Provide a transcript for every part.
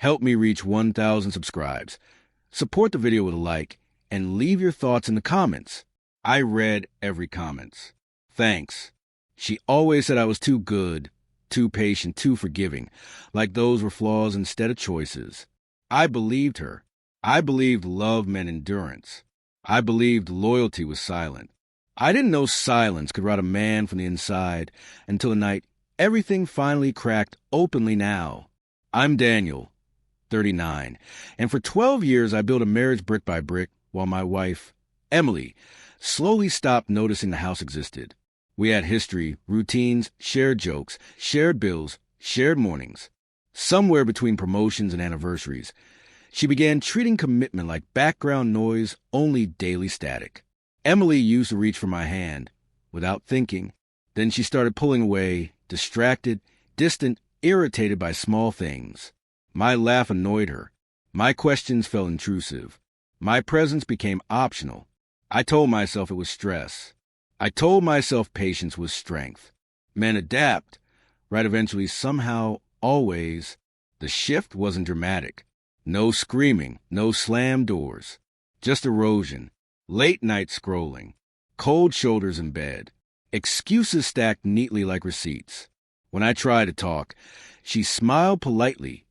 Help me reach 1,000 subscribes. Support the video with a like and leave your thoughts in the comments. I read every comment. Thanks. She always said I was too good, too patient, too forgiving, like those were flaws instead of choices. I believed her. I believed love meant endurance. I believed loyalty was silent. I didn't know silence could rot a man from the inside until the night everything finally cracked openly now. I'm Daniel, 39, and for 12 years I built a marriage brick by brick while my wife, Emily, slowly stopped noticing the house existed. We had history, routines, shared jokes, shared bills, shared mornings. Somewhere between promotions and anniversaries, she began treating commitment like background noise, only daily static. Emily used to reach for my hand, without thinking. Then she started pulling away, distracted, distant, irritated by small things. My laugh annoyed her. My questions felt intrusive. My presence became optional. I told myself it was stress. I told myself patience was strength. Men adapt, right? Eventually, somehow, always. The shift wasn't dramatic. No screaming, no slammed doors. Just erosion, late night scrolling, cold shoulders in bed, excuses stacked neatly like receipts. When I tried to talk, she smiled politely,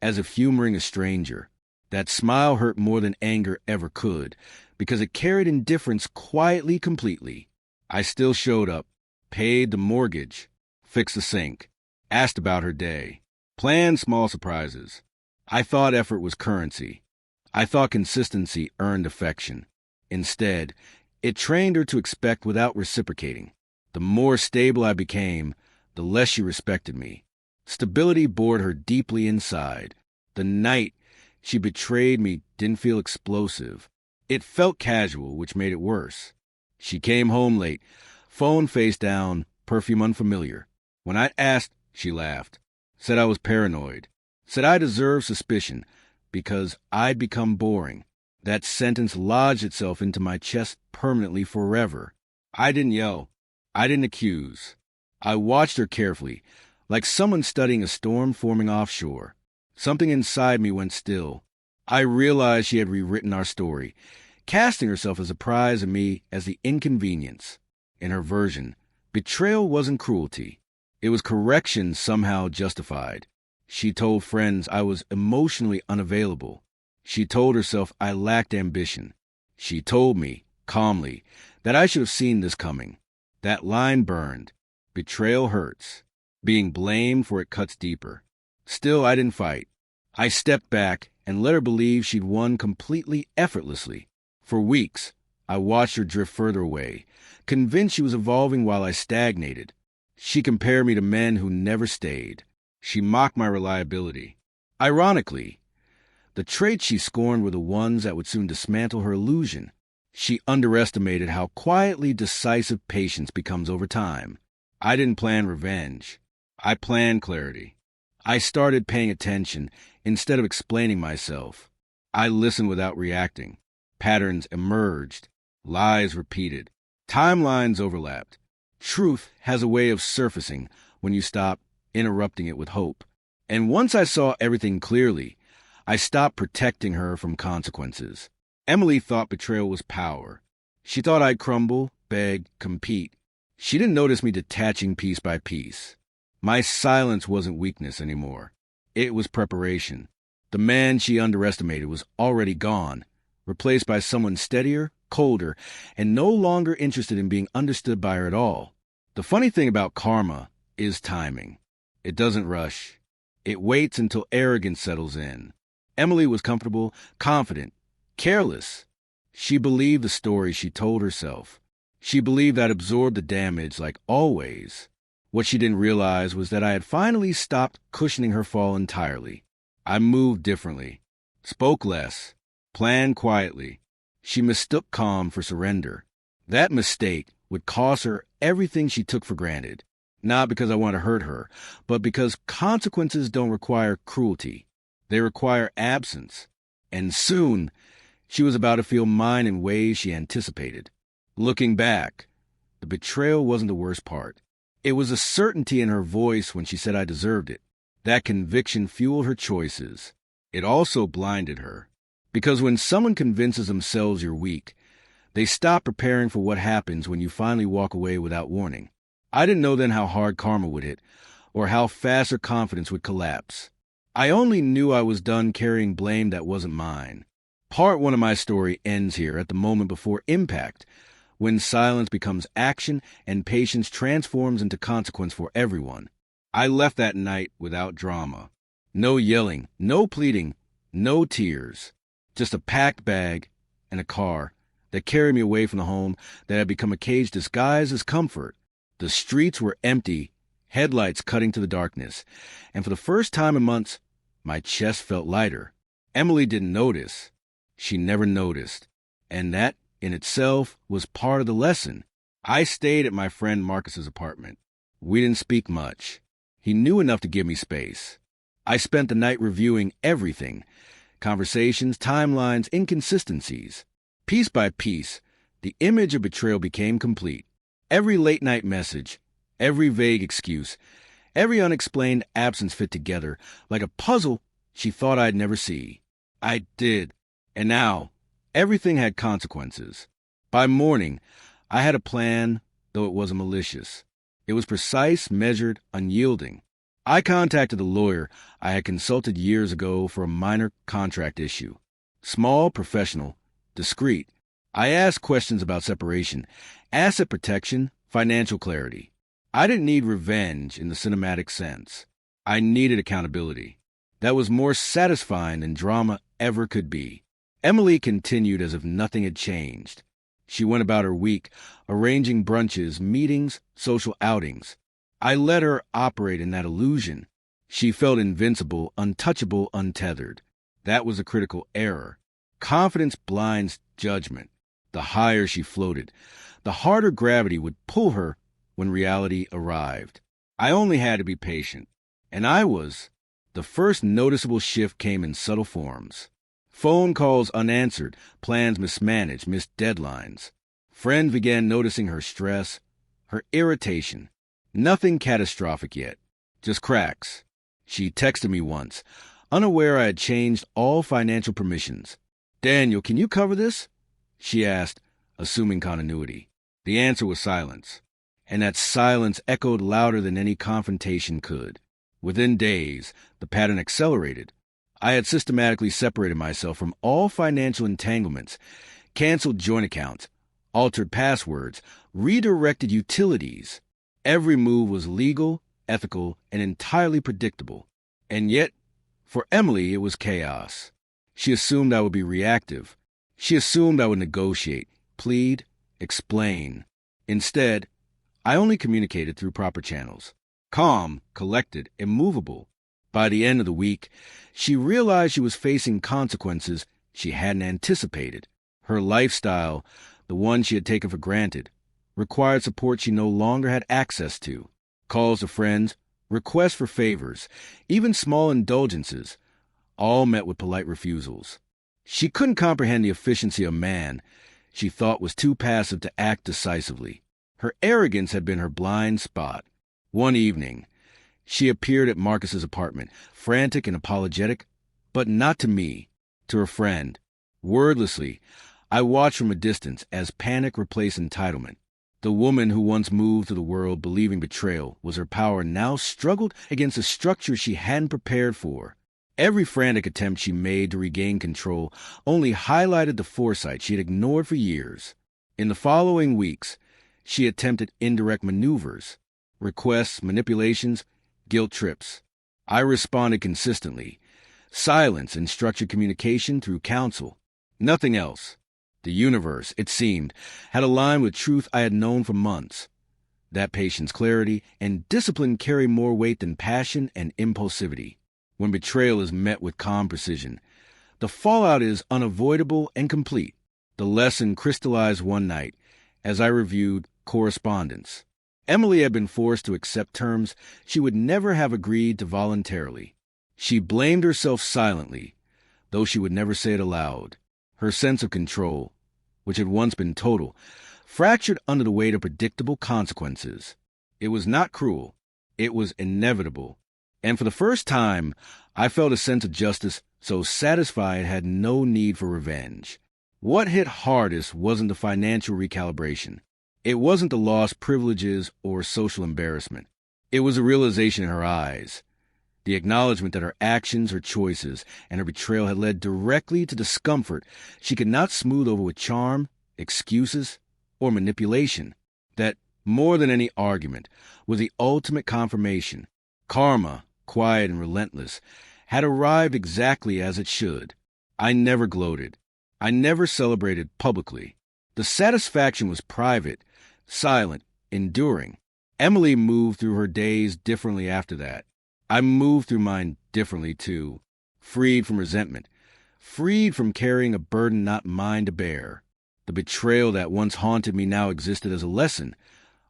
as if humoring a stranger. That smile hurt more than anger ever could, because it carried indifference quietly, completely. I still showed up, paid the mortgage, fixed the sink, asked about her day, planned small surprises. I thought effort was currency. I thought consistency earned affection. Instead, it trained her to expect without reciprocating. The more stable I became, the less she respected me. Stability bored her deeply inside. The night she betrayed me didn't feel explosive. It felt casual, which made it worse. She came home late, phone face down, perfume unfamiliar. When I asked, she laughed, said I was paranoid, said I deserved suspicion because I'd become boring. That sentence lodged itself into my chest permanently forever. I didn't yell. I didn't accuse. I watched her carefully, like someone studying a storm forming offshore. Something inside me went still. I realized she had rewritten our story, casting herself as a prize and me as the inconvenience. In her version, betrayal wasn't cruelty. It was correction somehow justified. She told friends I was emotionally unavailable. She told herself I lacked ambition. She told me, calmly, that I should have seen this coming. That line burned. Betrayal hurts. Being blamed for it cuts deeper. Still, I didn't fight. I stepped back and let her believe she'd won completely effortlessly. For weeks, I watched her drift further away, convinced she was evolving while I stagnated. She compared me to men who never stayed. She mocked my reliability. Ironically, the traits she scorned were the ones that would soon dismantle her illusion. She underestimated how quietly decisive patience becomes over time. I didn't plan revenge. I planned clarity. I started paying attention instead of explaining myself. I listened without reacting. Patterns emerged. Lies repeated. Timelines overlapped. Truth has a way of surfacing when you stop interrupting it with hope. And once I saw everything clearly, I stopped protecting her from consequences. Emily thought betrayal was power. She thought I'd crumble, beg, compete. She didn't notice me detaching piece by piece. My silence wasn't weakness anymore. It was preparation. The man she underestimated was already gone, replaced by someone steadier, colder, and no longer interested in being understood by her at all. The funny thing about karma is timing. It doesn't rush. It waits until arrogance settles in. Emily was comfortable, confident, careless. She believed the story she told herself. She believed I'd absorbed the damage like always. What she didn't realize was that I had finally stopped cushioning her fall entirely. I moved differently, spoke less, planned quietly. She mistook calm for surrender. That mistake would cost her everything she took for granted. Not because I want to hurt her, but because consequences don't require cruelty. They require absence. And soon, she was about to feel mine in ways she anticipated. Looking back, the betrayal wasn't the worst part. It was a certainty in her voice when she said I deserved it. That conviction fueled her choices. It also blinded her. Because when someone convinces themselves you're weak, they stop preparing for what happens when you finally walk away without warning. I didn't know then how hard karma would hit, or how fast her confidence would collapse. I only knew I was done carrying blame that wasn't mine. Part one of my story ends here at the moment before impact, when silence becomes action and patience transforms into consequence for everyone. I left that night without drama. No yelling, no pleading, no tears. Just a packed bag and a car that carried me away from the home that had become a cage disguised as comfort. The streets were empty, headlights cutting to the darkness, and for the first time in months, my chest felt lighter. Emily didn't notice. She never noticed. And that, in itself, was part of the lesson. I stayed at my friend Marcus's apartment. We didn't speak much. He knew enough to give me space. I spent the night reviewing everything. Conversations, timelines, inconsistencies. Piece by piece, the image of betrayal became complete. Every late-night message, every vague excuse, every unexplained absence fit together like a puzzle she thought I'd never see. I did. And now, everything had consequences. By morning, I had a plan, though it wasn't malicious. It was precise, measured, unyielding. I contacted the lawyer I had consulted years ago for a minor contract issue. Small, professional, discreet. I asked questions about separation, asset protection, financial clarity. I didn't need revenge in the cinematic sense. I needed accountability. That was more satisfying than drama ever could be. Emily continued as if nothing had changed. She went about her week, arranging brunches, meetings, social outings. I let her operate in that illusion. She felt invincible, untouchable, untethered. That was a critical error. Confidence blinds judgment. The higher she floated, the harder gravity would pull her when reality arrived. I only had to be patient. And I was. The first noticeable shift came in subtle forms. Phone calls unanswered, plans mismanaged, missed deadlines. Friends began noticing her stress, her irritation. Nothing catastrophic yet, just cracks. She texted me once, unaware I had changed all financial permissions. "Daniel, can you cover this?" she asked, assuming continuity. The answer was silence, and that silence echoed louder than any confrontation could. Within days, the pattern accelerated. I had systematically separated myself from all financial entanglements, canceled joint accounts, altered passwords, redirected utilities. Every move was legal, ethical, and entirely predictable. And yet, for Emily, it was chaos. She assumed I would be reactive. She assumed I would negotiate, plead, explain. Instead, I only communicated through proper channels. Calm, collected, immovable. By the end of the week, she realized she was facing consequences she hadn't anticipated. Her lifestyle, the one she had taken for granted, required support she no longer had access to. Calls to friends, requests for favors, even small indulgences, all met with polite refusals. She couldn't comprehend the efficiency of man she thought was too passive to act decisively. Her arrogance had been her blind spot. One evening, she appeared at Marcus's apartment, frantic and apologetic, but not to me, to her friend. Wordlessly, I watched from a distance as panic replaced entitlement. The woman who once moved through the world believing betrayal was her power now struggled against a structure she hadn't prepared for. Every frantic attempt she made to regain control only highlighted the foresight she had ignored for years. In the following weeks, she attempted indirect maneuvers, requests, manipulations, guilt trips. I responded consistently. Silence and structured communication through counsel. Nothing else. The universe, it seemed, had aligned with truth I had known for months. That patience, clarity, and discipline carry more weight than passion and impulsivity. When betrayal is met with calm precision, the fallout is unavoidable and complete. The lesson crystallized one night as I reviewed correspondence. Emily had been forced to accept terms she would never have agreed to voluntarily. She blamed herself silently, though she would never say it aloud. Her sense of control, which had once been total, fractured under the weight of predictable consequences. It was not cruel. It was inevitable. And for the first time, I felt a sense of justice so satisfied had no need for revenge. What hit hardest wasn't the financial recalibration. It wasn't the lost privileges or social embarrassment. It was a realization in her eyes, the acknowledgement that her actions, her choices, and her betrayal had led directly to discomfort she could not smooth over with charm, excuses, or manipulation. That, more than any argument, was the ultimate confirmation. Karma, quiet and relentless, had arrived exactly as it should. I never gloated. I never celebrated publicly. The satisfaction was private, silent, enduring. Emily moved through her days differently after that. I moved through mine differently, too. Freed from resentment. Freed from carrying a burden not mine to bear. The betrayal that once haunted me now existed as a lesson,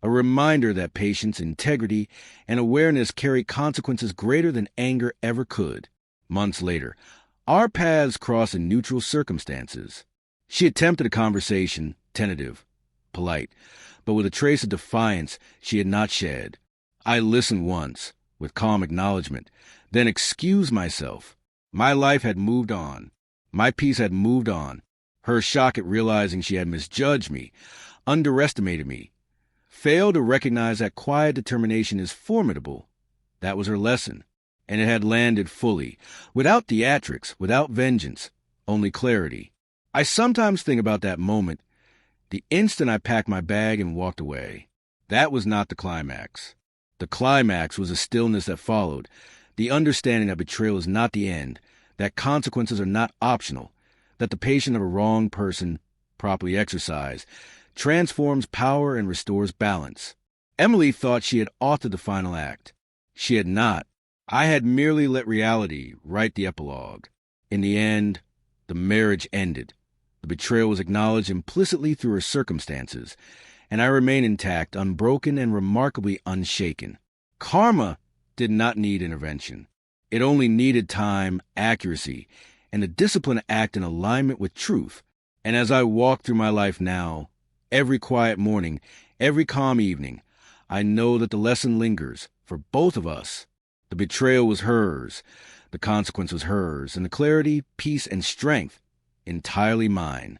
a reminder that patience, integrity, and awareness carry consequences greater than anger ever could. Months later, our paths crossed in neutral circumstances. She attempted a conversation, tentative, polite, but with a trace of defiance she had not shed. I listened once, with calm acknowledgement, then excused myself. My life had moved on. My peace had moved on. Her shock at realizing she had misjudged me, underestimated me, failed to recognize that quiet determination is formidable. That was her lesson, and it had landed fully, without theatrics, without vengeance, only clarity. I sometimes think about that moment, the instant I packed my bag and walked away. That was not the climax. The climax was the stillness that followed, the understanding that betrayal is not the end, that consequences are not optional, that the patience of a wrong person, properly exercised, transforms power and restores balance. Emily thought she had authored the final act. She had not. I had merely let reality write the epilogue. In the end, the marriage ended. The betrayal was acknowledged implicitly through her circumstances, and I remain intact, unbroken, and remarkably unshaken. Karma did not need intervention. It only needed time, accuracy, and the discipline to act in alignment with truth. And as I walk through my life now, every quiet morning, every calm evening, I know that the lesson lingers for both of us. The betrayal was hers, the consequence was hers, and the clarity, peace, and strength entirely mine.